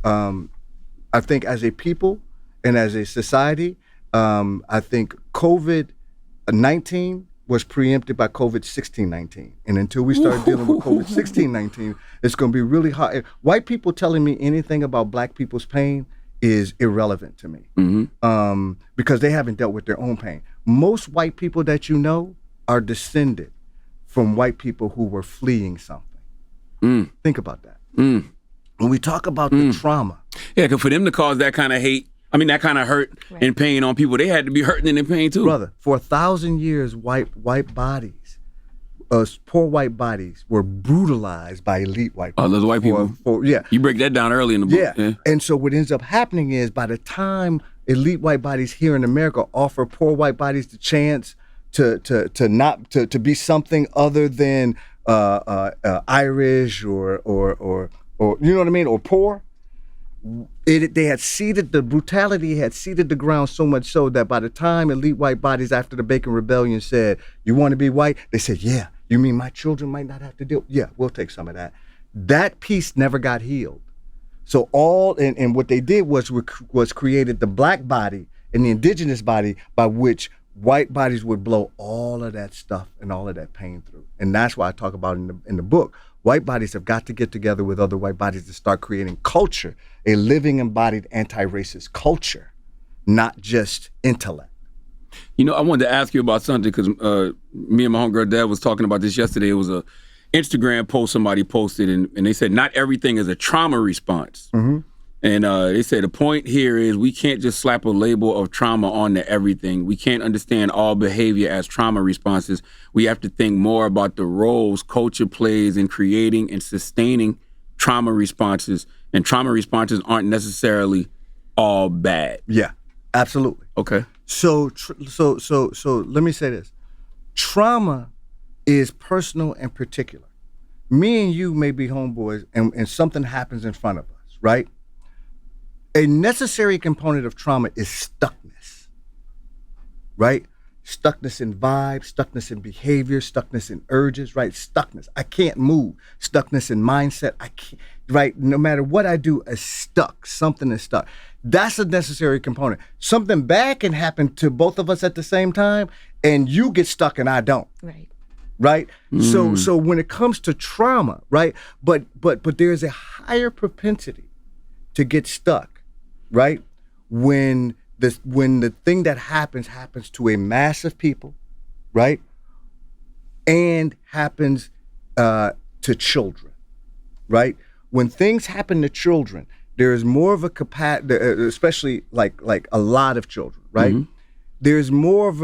as a people and as a society, I think COVID-19 was preempted by COVID-16-19. And until we start dealing with COVID-16-19, it's going to be really hard. White people telling me anything about black people's pain is irrelevant to me, because they haven't dealt with their own pain. Most white people that you know are descended from white people who were fleeing something. Think about that. When we talk about the trauma. Yeah, because for them to cause that kind of hate, I mean, that kind of hurt and pain on people, they had to be hurting and in pain too. Brother, for 1,000 years, white bodies, poor white bodies were brutalized by elite white people. Oh, those white people. You break that down early in the book. Yeah. And so what ends up happening is by the time elite white bodies here in America offer poor white bodies the chance to be something other than Irish or you know what I mean, or poor. The brutality had seeded the ground so much so that by the time elite white bodies after the Bacon Rebellion said, you want to be white? They said, yeah. You mean my children might not have to deal? Yeah, we'll take some of that. That piece never got healed. So and what they did was created the black body and the indigenous body by which white bodies would blow all of that stuff and all of that pain through. And that's why I talk about in the book. White bodies have got to get together with other white bodies to start creating culture, a living, embodied, anti-racist culture, not just intellect. You know, I wanted to ask you about something because me and my homegirl dad was talking about this yesterday. It was a Instagram post somebody posted, and they said not everything is a trauma response. Mm-hmm. And they said the point here is we can't just slap a label of trauma onto everything. We can't understand all behavior as trauma responses. We have to think more about the roles culture plays in creating and sustaining trauma responses. And trauma responses aren't necessarily all bad. Yeah, absolutely. Okay. So let me say this. Trauma is personal and particular. Me and you may be homeboys and something happens in front of us, right? A necessary component of trauma is stuckness, right? Stuckness in vibes, stuckness in behavior, stuckness in urges, right? Stuckness. I can't move. Stuckness in mindset. I can't, right? No matter what I do, it's stuck. Something is stuck. That's a necessary component. Something bad can happen to both of us at the same time, and you get stuck and I don't. Right. Right? So when it comes to trauma, right? But there's a higher propensity to get stuck, right? When the thing that happens to a mass of people, right? And happens to children, right? When things happen to children, there is more of a capacity, especially like a lot of children, right? Mm-hmm. There's more of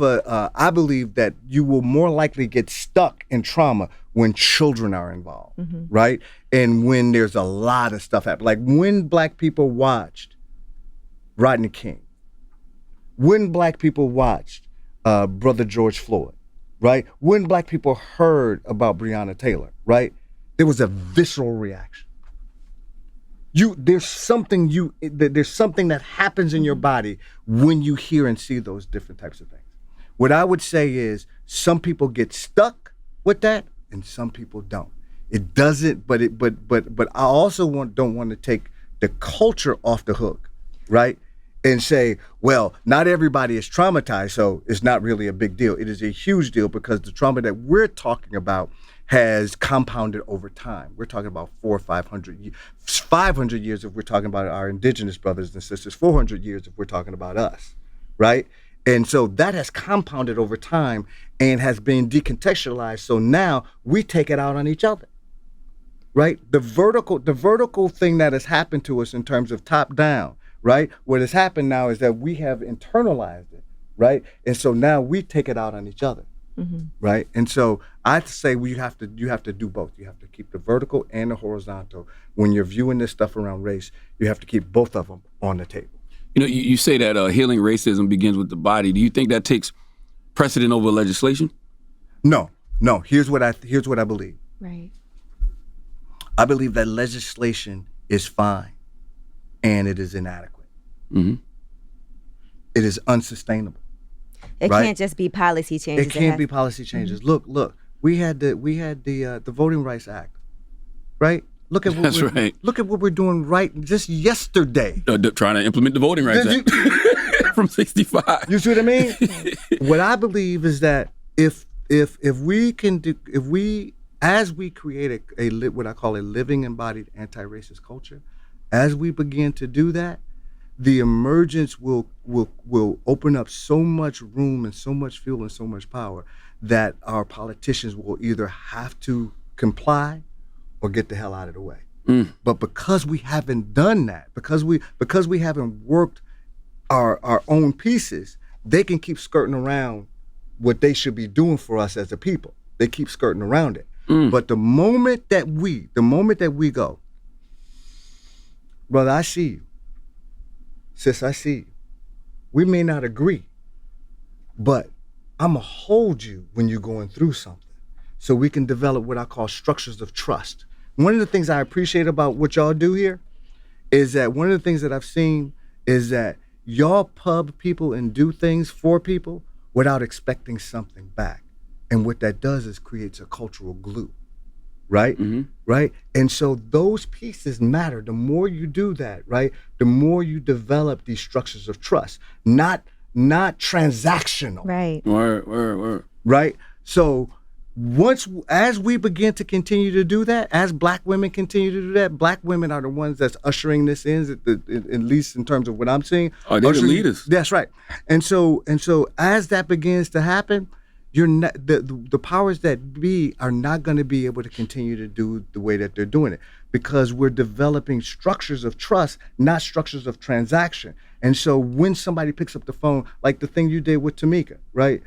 a I believe that you will more likely get stuck in trauma when children are involved, right? And when there's a lot of stuff happening. Like when Black people watched Rodney King, when Black people watched Brother George Floyd, right? When Black people heard about Breonna Taylor, right? There was a visceral reaction. There's something that happens in your body when you hear and see those different types of things. What I would say is some people get stuck with that and some people don't. It doesn't, but I also don't want to take the culture off the hook, right? and say, well, not everybody is traumatized, so it's not really a big deal. It is a huge deal because the trauma that we're talking about has compounded over time. We're talking about 400 or 500 years, 500 years if we're talking about our indigenous brothers and sisters, 400 years if we're talking about us, right? And so that has compounded over time and has been decontextualized. So now we take it out on each other, right? The vertical thing that has happened to us in terms of top down, right? What has happened now is that we have internalized it, right? And so now we take it out on each other. Mm-hmm. Right, and so I have to say you have to do both. You have to keep the vertical and the horizontal when you're viewing this stuff around race. You have to keep both of them on the table. You know, you say that healing racism begins with the body. Do you think that takes precedent over legislation? No. Here's what I believe. Right. I believe that legislation is fine, and it is inadequate. Mm-hmm. It is unsustainable. It can't just be policy changes. It can't be policy changes. Mm-hmm. Look. We had the Voting Rights Act, right? Look at what we're doing right just yesterday. Trying to implement the Voting Rights Act from 65. You see what I mean? What I believe is that if we as we create what I call a living embodied anti-racist culture, as we begin to do that, the emergence will open up so much room and so much fuel and so much power that our politicians will either have to comply or get the hell out of the way. But because we haven't done that, because we haven't worked our own pieces, they can keep skirting around what they should be doing for us as a people. They keep skirting around it. But the moment that we go, brother, I see you. Sis, I see you. We may not agree, but I'm going to hold you when you're going through something so we can develop what I call structures of trust. One of the things I appreciate about what y'all do here is that one of the things that I've seen is that y'all pub people and do things for people without expecting something back. And what that does is creates a cultural glue. Right? Mm-hmm. Right? And so those pieces matter. The more you do that, right, the more you develop these structures of trust, not transactional. Right. Word. Right? So as we begin to continue to do that, as Black women continue to do that, Black women are the ones that's ushering this in, at least in terms of what I'm seeing. Oh, they're the leaders. That's right. And so as that begins to happen, you're not, the powers that be are not going to be able to continue to do the way that they're doing it because we're developing structures of trust, not structures of transaction. And so when somebody picks up the phone, like the thing you did with Tamika, right?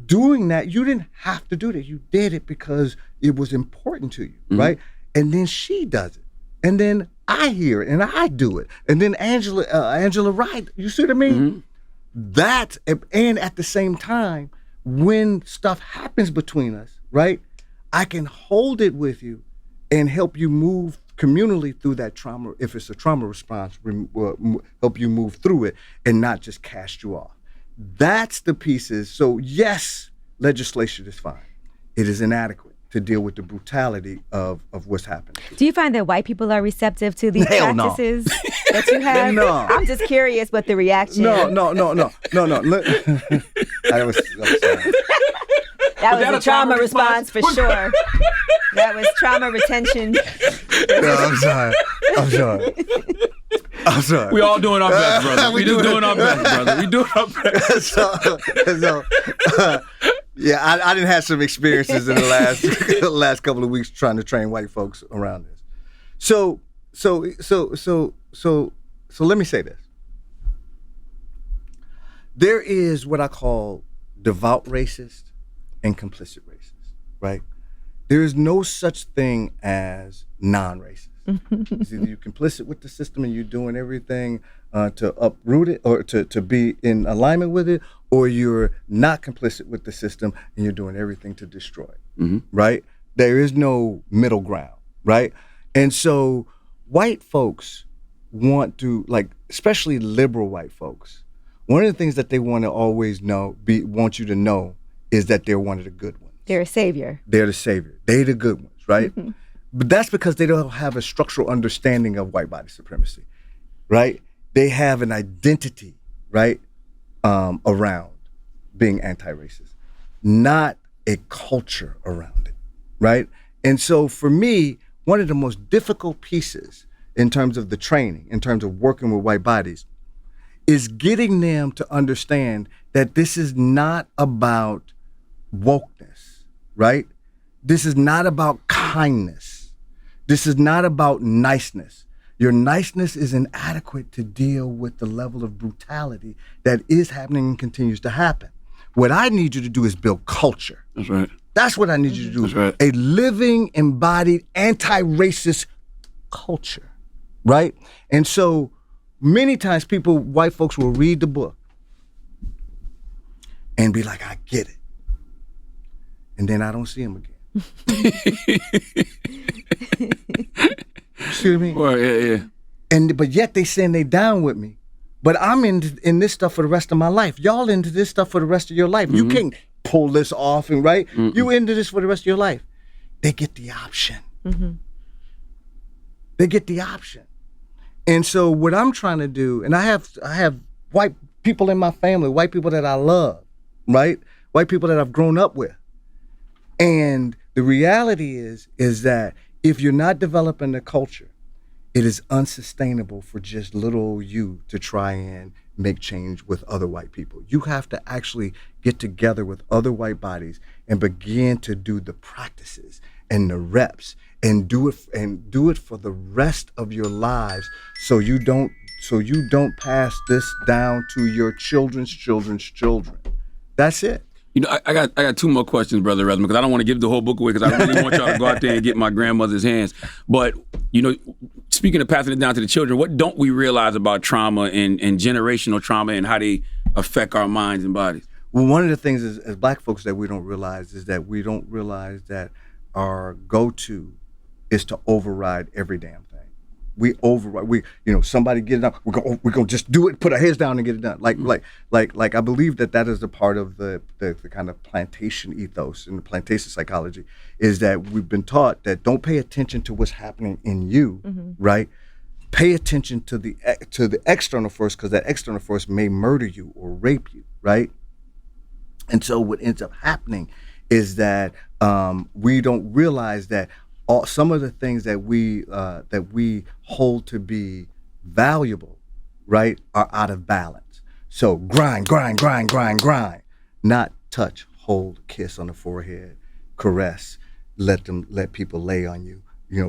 Doing that, you didn't have to do that. You did it because it was important to you, right? And then she does it. And then I hear it and I do it. And then Angela Wright, you see what I mean? Mm-hmm. That, and at the same time, when stuff happens between us, right, I can hold it with you and help you move communally through that trauma. If it's a trauma response, help you move through it and not just cast you off. That's the pieces. So yes, legislation is fine. It is inadequate to deal with the brutality of what's happening. Do you find that white people are receptive to these practices that you have? No. I'm just curious what the reaction. No. Look, that was a trauma response for sure. That was trauma retention. No, I'm sorry. We all doing our best, brother. We just doing our best, brother. We doing our best. Yeah, I didn't have some experiences in the last couple of weeks trying to train white folks around this. So let me say this. There is what I call devout racist and complicit racist, right? There is no such thing as non-racist. It's either you're complicit with the system and you're doing everything to uproot it or to be in alignment with it, or you're not complicit with the system and you're doing everything to destroy it, right? There is no middle ground, right? And so white folks want to, like, especially liberal white folks, one of the things that they want to always want you to know is that they're one of the good ones. They're a savior. They're the savior. They're the good ones, right? But that's because they don't have a structural understanding of white body supremacy, right? they have an identity, right, around being anti-racist, not a culture around it, right? And so for me, one of the most difficult pieces in terms of the training, in terms of working with white bodies, is getting them to understand that this is not about wokeness, right? This is not about kindness. This is not about niceness. Your niceness is inadequate to deal with the level of brutality that is happening and continues to happen. What I need you to do is build culture. That's right. That's what I need you to do. That's right. A living, embodied, anti-racist culture, right? And so many times white folks will read the book and be like, I get it. And then I don't see them again. See what I mean? Well, yeah. But yet they saying they down with me. But I'm in this stuff for the rest of my life. Y'all into this stuff for the rest of your life. You can't pull this off, and right? You into this for the rest of your life. They get the option. They get the option. And so what I'm trying to do, and I have white people in my family, white people that I love, right? White people that I've grown up with. And the reality is that if you're not developing the culture, it is unsustainable for just little you to try and make change with other white people. You have to actually get together with other white bodies and begin to do the practices and the reps and do it for the rest of your lives so you don't pass this down to your children's children's children. That's it. You know, I got two more questions, Brother Resmaa, because I don't want to give the whole book away because I really want y'all to go out there and get my grandmother's hands. But, you know, speaking of passing it down to the children, what don't we realize about trauma and generational trauma and how they affect our minds and bodies? Well, one of the things as Black folks that we don't realize is that we don't realize that our go-to is to override every damn thing. We override. Somebody get it done. We're gonna just do it. Put our heads down and get it done. Like I believe that is a part of the kind of plantation ethos and the plantation psychology is that we've been taught that don't pay attention to what's happening in you, right? Pay attention to the external force because that external force may murder you or rape you, right? And so what ends up happening is that we don't realize that some of the things that we hold to be valuable, right, are out of balance. So grind, not touch, hold, kiss on the forehead, caress, let people lay on you,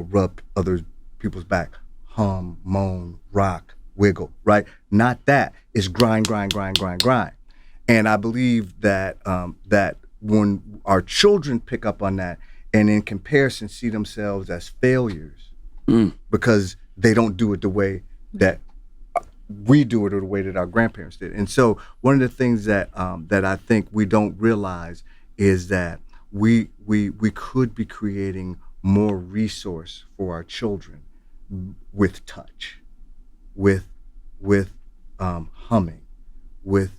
rub other people's back, hum, moan, rock, wiggle, right? Not that. It's grind. And I believe that that when our children pick up on that and in comparison see themselves as failures because they don't do it the way that we do it or the way that our grandparents did. And so one of the things that I think we don't realize is that we could be creating more resource for our children with touch, with humming, with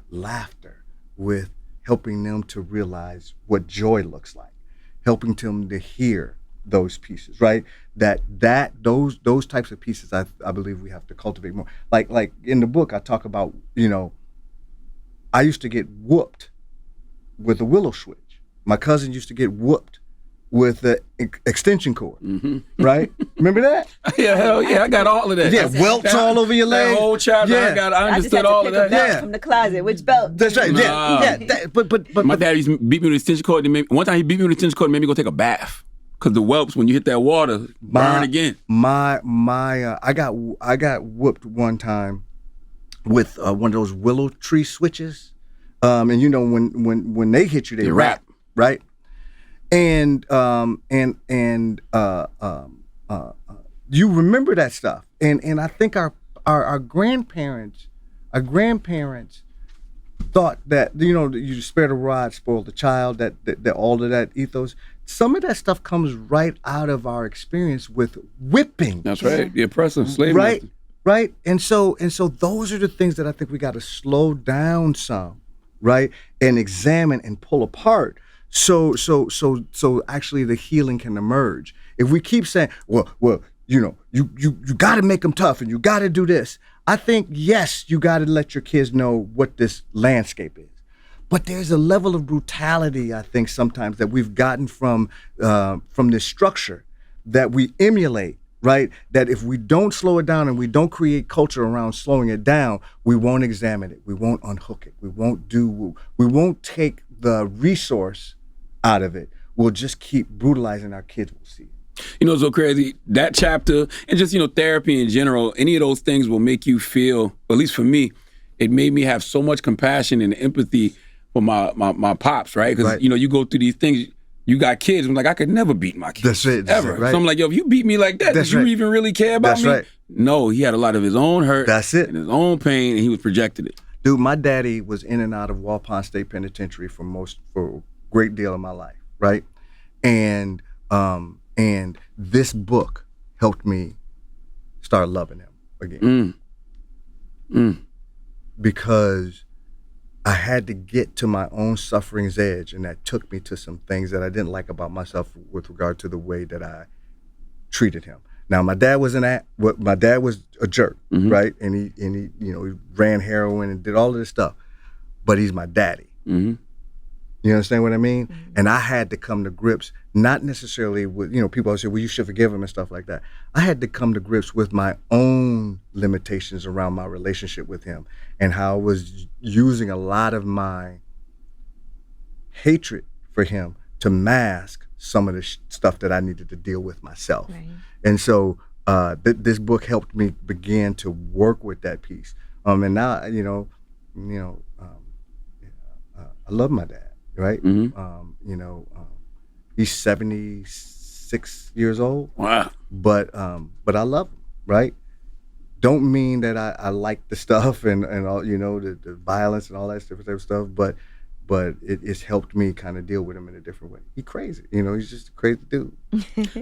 laughter, with helping them to realize what joy looks like, helping them to hear those pieces, right? Those types of pieces, I believe we have to cultivate more. Like in the book, I talk about, I used to get whooped with a willow switch. My cousin used to get whooped with the extension cord, right? Remember that? Yeah, hell yeah, I got all of that. Yeah, welts all over your leg. That whole chapter, yeah. I understood all of that. Yeah, from the closet. Which belt? That's right. Yeah. But my dad used to beat me with an extension cord. One time he beat me with an extension cord and made me go take a bath because the whelps, when you hit that water, burn again. I got whooped one time with one of those willow tree switches, and when they hit you, they rap, right? And you remember that stuff, and I think our grandparents thought that you spare the rod, spoil the child. That all of that ethos. Some of that stuff comes right out of our experience with whipping. That's right, the oppressive slavery. Right. And so those are the things that I think we got to slow down some, right, and examine and pull apart. So actually the healing can emerge. If we keep saying, well, you got to make them tough and you got to do this. I think, yes, you got to let your kids know what this landscape is. But there's a level of brutality, I think, sometimes that we've gotten from this structure that we emulate, right? That if we don't slow it down and we don't create culture around slowing it down, we won't examine it. We won't unhook it. We won't take the resource out of it. We'll just keep brutalizing our kids. We'll see it. You know, it's so crazy. That chapter and just, therapy in general, any of those things will make you feel, at least for me, it made me have so much compassion and empathy for my pops, right? Because, you go through these things, you got kids. I'm like, I could never beat my kids. That's it. Ever. Right. So I'm like, yo, if you beat me like that, did you even really care about me? Right. No, he had a lot of his own hurt. That's it. And his own pain, and he was projected it. Dude, my daddy was in and out of Walpon State Penitentiary for a great deal of my life, right? And this book helped me start loving him again. Because I had to get to my own suffering's edge, and that took me to some things that I didn't like about myself with regard to the way that I treated him. Now, my dad was a jerk, right? And he ran heroin and did all of this stuff, but he's my daddy. You understand what I mean? And I had to come to grips, not necessarily with, people always say, well, you should forgive him and stuff like that. I had to come to grips with my own limitations around my relationship with him and how I was using a lot of my hatred for him to mask some of the stuff that I needed to deal with myself. Right. And so this book helped me begin to work with that piece. And now, I love my dad. Right? He's 76 years old. Wow. But I love him, right? Don't mean that I like the stuff and all, the violence and all that different type of stuff, but it's helped me kind of deal with him in a different way. He's crazy. He's just a crazy dude.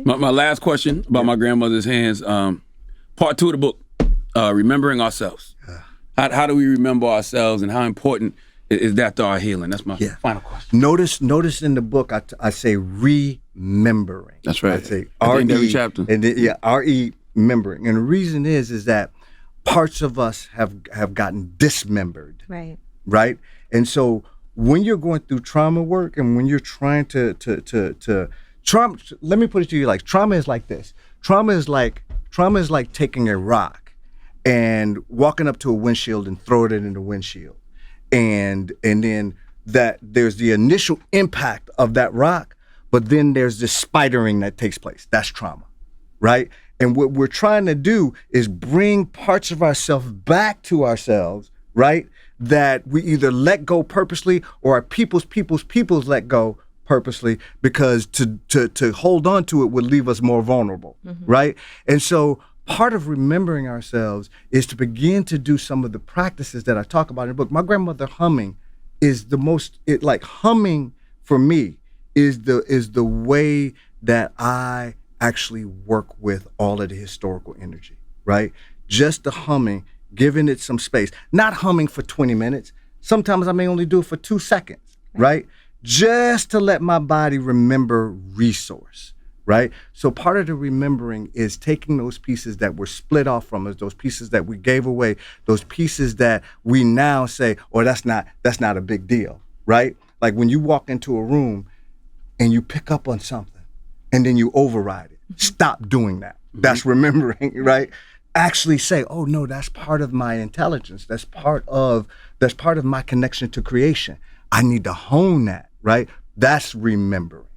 My last question about my grandmother's hands, part 2 of the book, remembering ourselves. How do we remember ourselves and how important is that to our healing? That's my final question. Notice in the book, I say remembering. That's right. I say R-E, every chapter. And R-E, remembering. And the reason is that parts of us have gotten dismembered. Right. Right? And so when you're going through trauma work and when you're trying to trauma, let me put it to you like, trauma is like this. Trauma is like taking a rock and walking up to a windshield and throwing it in the windshield. And then that there's the initial impact of that rock, but then there's this spidering that takes place. That's trauma, right? And what we're trying to do is bring parts of ourselves back to ourselves, right? That we either let go purposely or our people's let go purposely, because to hold on to it would leave us more vulnerable, right? And so part of remembering ourselves is to begin to do some of the practices that I talk about in the book. My grandmother humming is humming for me is the way that I actually work with all of the historical energy, right? Just the humming, giving it some space, not humming for 20 minutes. Sometimes I may only do it for 2 seconds, right? Just to let my body remember resource. Right? So part of the remembering is taking those pieces that were split off from us, those pieces that we gave away, those pieces that we now say, oh, that's not a big deal, right? Like when you walk into a room and you pick up on something and then you override it. Stop doing that. That's remembering, right? Actually say, oh no, that's part of my intelligence. That's part of my connection to creation. I need to hone that, right? That's remembering.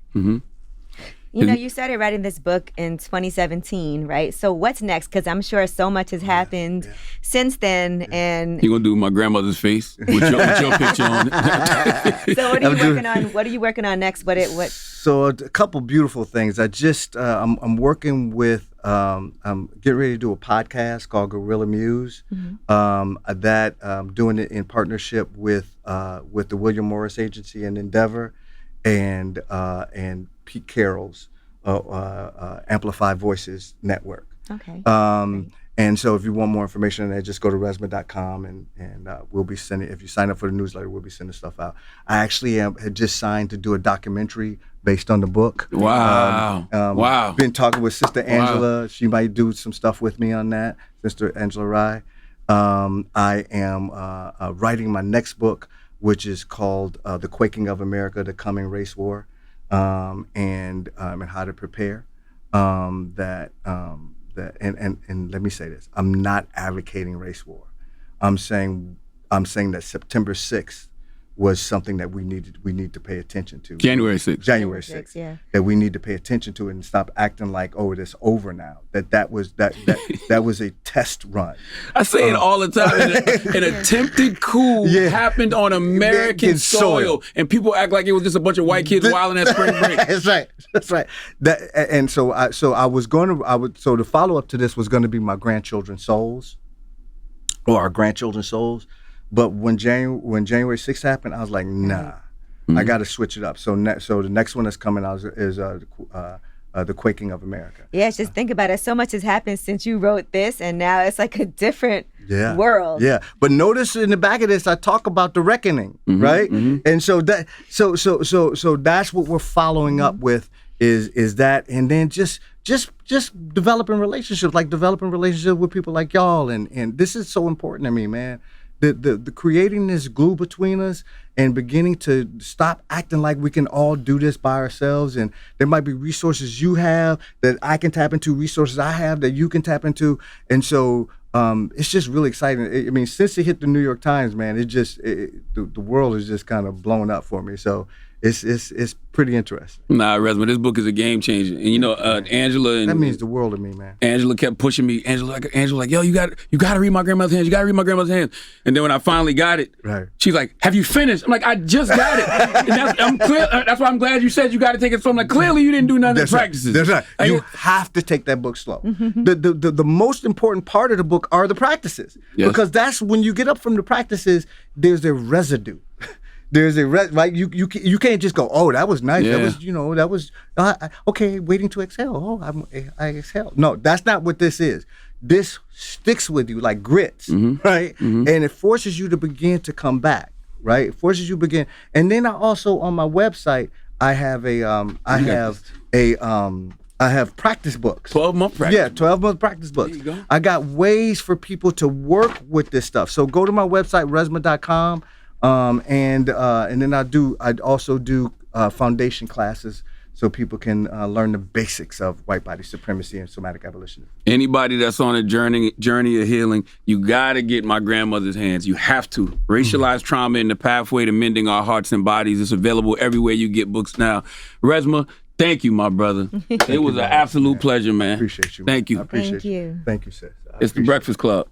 You started writing this book in 2017, right? So what's next? Because I'm sure so much has happened since then. And you're going to do my grandmother's face with your picture on it. So what are you working on? What are you working on next? What? So a couple beautiful things. I just, I'm working with, I'm getting ready to do a podcast called Gorilla Muse. That I'm doing it in partnership with the William Morris Agency and Endeavor and Pete Carroll's Amplify Voices Network. Okay. And so if you want more information on that, just go to resmaa.com and we'll be sending, if you sign up for the newsletter, we'll be sending stuff out. I actually had just signed to do a documentary based on the book. Wow. Wow. Been talking with Sister Angela. Wow. She might do some stuff with me on that, Sister Angela Rye. I am writing my next book, which is called The Quaking of America, The Coming Race War, and how to prepare. And let me say this: I'm not advocating race war. I'm saying that September 6th was something that we need to pay attention to. January 6th. January 6th. Yeah. That we need to pay attention to it and stop acting like, oh, it's over now. That was a test run. I say it all the time. An attempted coup happened on American soil, and people act like it was just a bunch of white kids wilding at spring break. That's right. That's right. So the follow up to this was going to be my grandchildren's souls, or our grandchildren's souls. But when January 6th happened, I was like, nah, I got to switch it up. So the next one that's coming out is The Quaking of America. Yeah, just think about it. So much has happened since you wrote this, and now it's like a different world. Yeah, but notice in the back of this, I talk about the reckoning, right? Mm-hmm. And so that's what we're following up with is that, and then just developing relationships, like developing relationships with people like y'all, and this is so important to me, man. The creating this glue between us and beginning to stop acting like we can all do this by ourselves. And there might be resources you have that I can tap into, resources I have that you can tap into. And so it's just really exciting. I mean, since it hit the New York Times, man, the world is just kind of blown up for me. So it's pretty interesting. Nah, Resmaa, this book is a game changer. And Angela and that means the world to me, man. Angela kept pushing me. Angela like, yo, you got to read My Grandmother's Hands. You got to read My Grandmother's Hands. And then when I finally got it, she's like, have you finished? I'm like, I just got it. And that's why I'm glad you said you got to take it slow. I'm like, clearly you didn't do none of the practices. That's right. You have to take that book slow. The most important part of the book are the practices, because that's when you get up from the practices. There's a residue. There's right. You can't just go, oh, that was nice. Yeah. That was okay. Waiting to exhale. Oh, I exhale. No, that's not what this is. This sticks with you like grits, right? Mm-hmm. And it forces you to begin to come back, right? It forces you to begin. And then I also on my website I have I have practice books. 12-month practice. Yeah, 12-month practice books. There you go. I got ways for people to work with this stuff. So go to my website, resmaa.com. And then I also do foundation classes so people can learn the basics of white body supremacy and somatic abolitionism. Anybody that's on a journey of healing, you gotta get My Grandmother's Hands. You have to. Racialized Trauma in the Pathway to Mending Our Hearts and Bodies. It's available everywhere you get books now. Resmaa, thank you, my brother. It was an absolute pleasure, man. Appreciate you. Thank you. I appreciate you. Thank you, sis. It's The Breakfast Club.